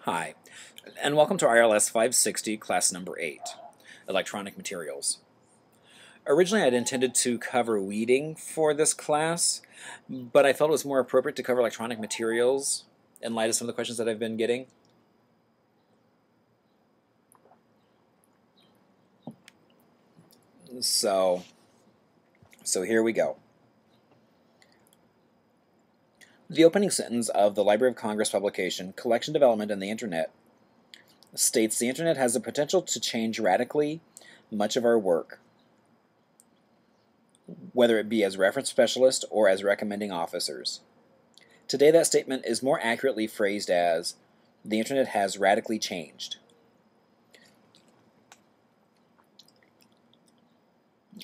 Hi, and welcome to irls560 class number 8, Electronic Materials. Originally I'd intended to cover weeding for this class, but I felt it was more appropriate to cover electronic materials in light of some of the questions that I've been getting. So here we go. The opening sentence of the Library of Congress publication, Collection Development and the Internet, states the Internet has the potential to change radically much of our work, whether it be as reference specialists or as recommending officers. Today that statement is more accurately phrased as, the Internet has radically changed.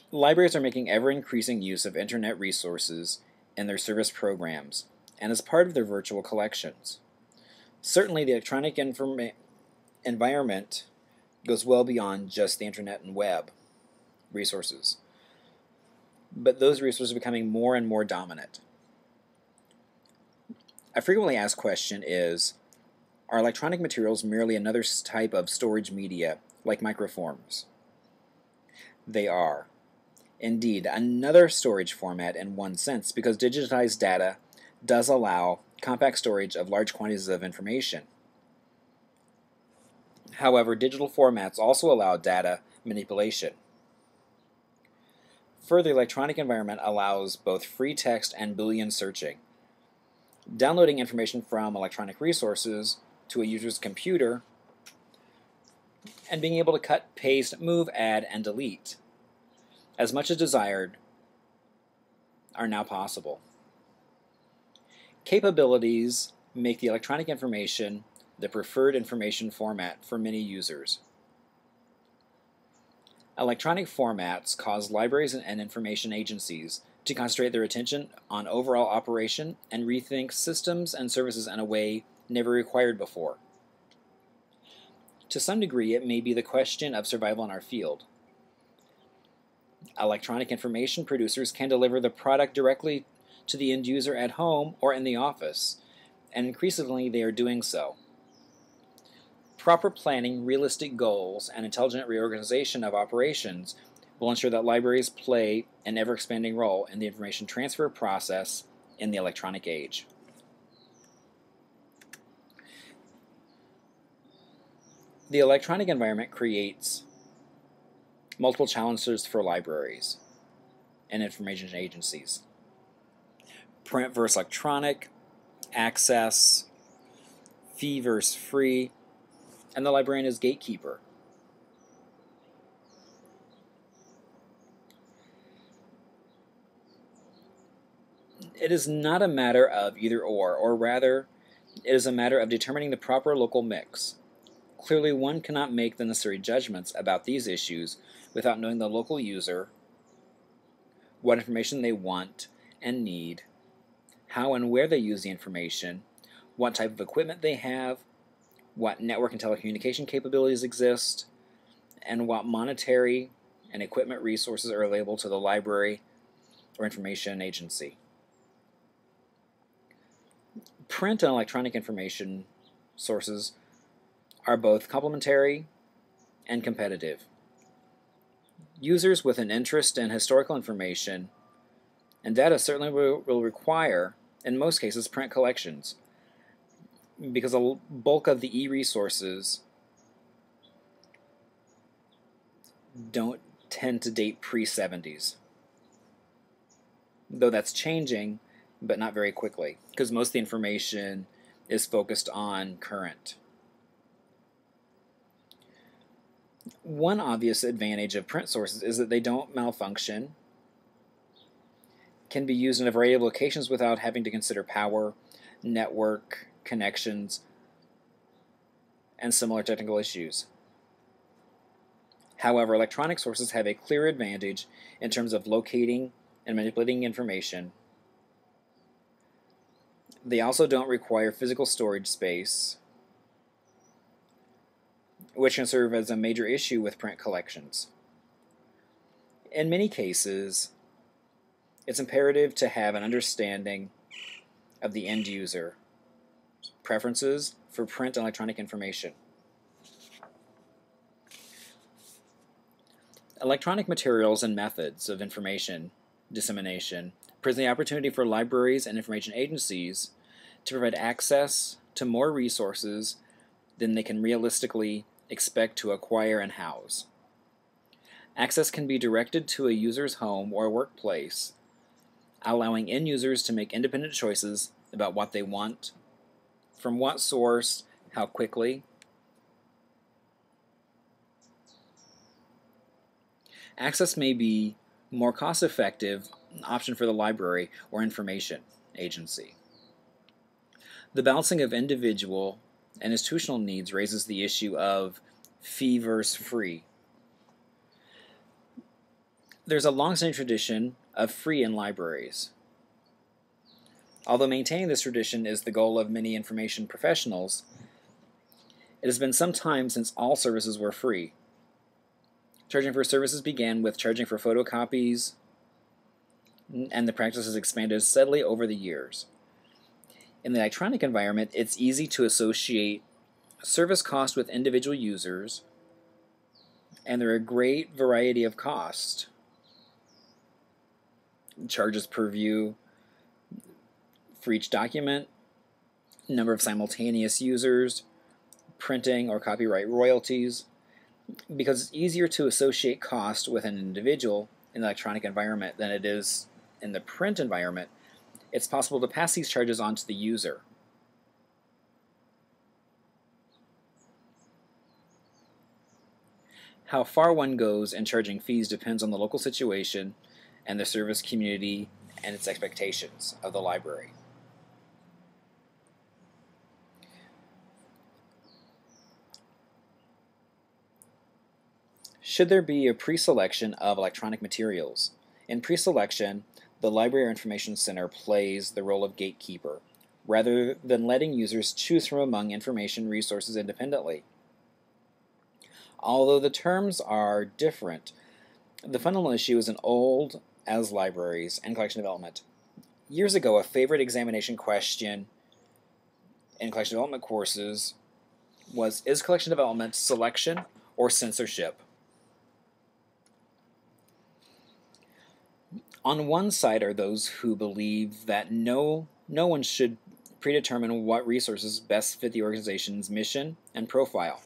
Libraries are making ever-increasing use of Internet resources in their service programs and as part of their virtual collections. Certainly the electronic environment goes well beyond just the Internet and web resources, but those resources are becoming more and more dominant. A frequently asked question is, are electronic materials merely another type of storage media, like microforms? They are. Indeed, another storage format in one sense, because digitized data does allow compact storage of large quantities of information. However, digital formats also allow data manipulation. Further, the electronic environment allows both free text and Boolean searching. Downloading information from electronic resources to a user's computer and being able to cut, paste, move, add, and delete as much as desired are now possible. Capabilities make the electronic information the preferred information format for many users. Electronic formats cause libraries and information agencies to concentrate their attention on overall operation and rethink systems and services in a way never required before. To some degree, it may be the question of survival in our field. Electronic information producers can deliver the product directly to the end user at home or in the office, and increasingly they are doing so. Proper planning, realistic goals, and intelligent reorganization of operations will ensure that libraries play an ever-expanding role in the information transfer process in the electronic age. The electronic environment creates multiple challenges for libraries and information agencies. Print versus electronic, access, fee versus free, and the librarian is gatekeeper. It is not a matter of either or rather, it is a matter of determining the proper local mix. Clearly, one cannot make the necessary judgments about these issues without knowing the local user, what information they want and need, how and where they use the information, what type of equipment they have, what network and telecommunication capabilities exist, and what monetary and equipment resources are available to the library or information agency. Print and electronic information sources are both complementary and competitive. Users with an interest in historical information and data certainly will require, in most cases, print collections, because a bulk of the e-resources don't tend to date pre-70s. Though that's changing, but not very quickly, because most of the information is focused on current. One obvious advantage of print sources is that they don't malfunction, can be used in a variety of locations without having to consider power, network, connections, and similar technical issues. However, electronic sources have a clear advantage in terms of locating and manipulating information. They also don't require physical storage space, which can serve as a major issue with print collections. In many cases, it's imperative to have an understanding of the end user preferences for print and electronic information. Electronic materials and methods of information dissemination present the opportunity for libraries and information agencies to provide access to more resources than they can realistically expect to acquire and house. Access can be directed to a user's home or workplace, allowing end users to make independent choices about what they want, from what source, how quickly. Access may be more cost-effective option for the library or information agency. The balancing of individual and institutional needs raises the issue of fee versus free. There's a long-standing tradition of free in libraries. Although maintaining this tradition is the goal of many information professionals, it has been some time since all services were free. Charging for services began with charging for photocopies, and the practice has expanded steadily over the years. In the electronic environment, it's easy to associate service cost with individual users, and there are a great variety of costs. Charges per view for each document, number of simultaneous users, printing or copyright royalties. Because it's easier to associate cost with an individual in the electronic environment than it is in the print environment, it's possible to pass these charges on to the user. How far one goes in charging fees depends on the local situation and the service community and its expectations of the library. Should there be a pre-selection of electronic materials? In pre-selection, the Library or Information Center plays the role of gatekeeper, rather than letting users choose from among information resources independently. Although the terms are different, the fundamental issue is as old as libraries and collection development. Years ago, a favorite examination question in collection development courses was, is collection development selection or censorship? On one side are those who believe that no one should predetermine what resources best fit the organization's mission and profile.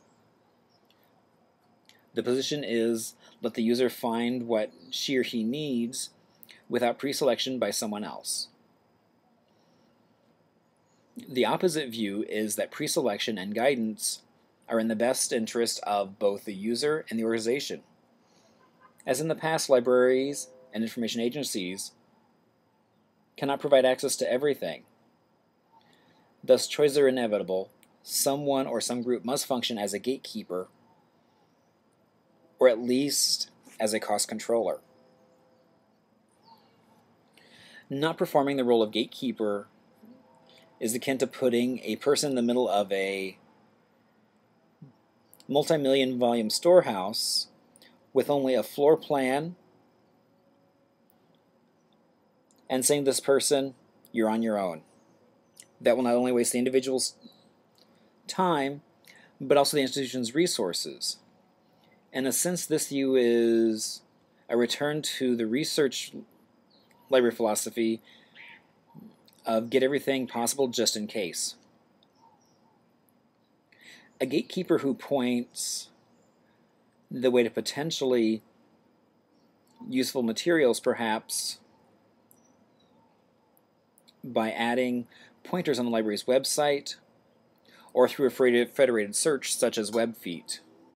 The position is let the user find what she or he needs without pre-selection by someone else. The opposite view is that pre-selection and guidance are in the best interest of both the user and the organization. As in the past, libraries and information agencies cannot provide access to everything. Thus, choices are inevitable. Someone or some group must function as a gatekeeper, or at least as a cost controller. Not performing the role of gatekeeper is akin to putting a person in the middle of a multi-million volume storehouse with only a floor plan and saying to this person, you're on your own. That will not only waste the individual's time, but also the institution's resources. In a sense, this view is a return to the research library philosophy of get everything possible just in case. A gatekeeper who points the way to potentially useful materials, perhaps by adding pointers on the library's website or through a federated search such as WebFeet.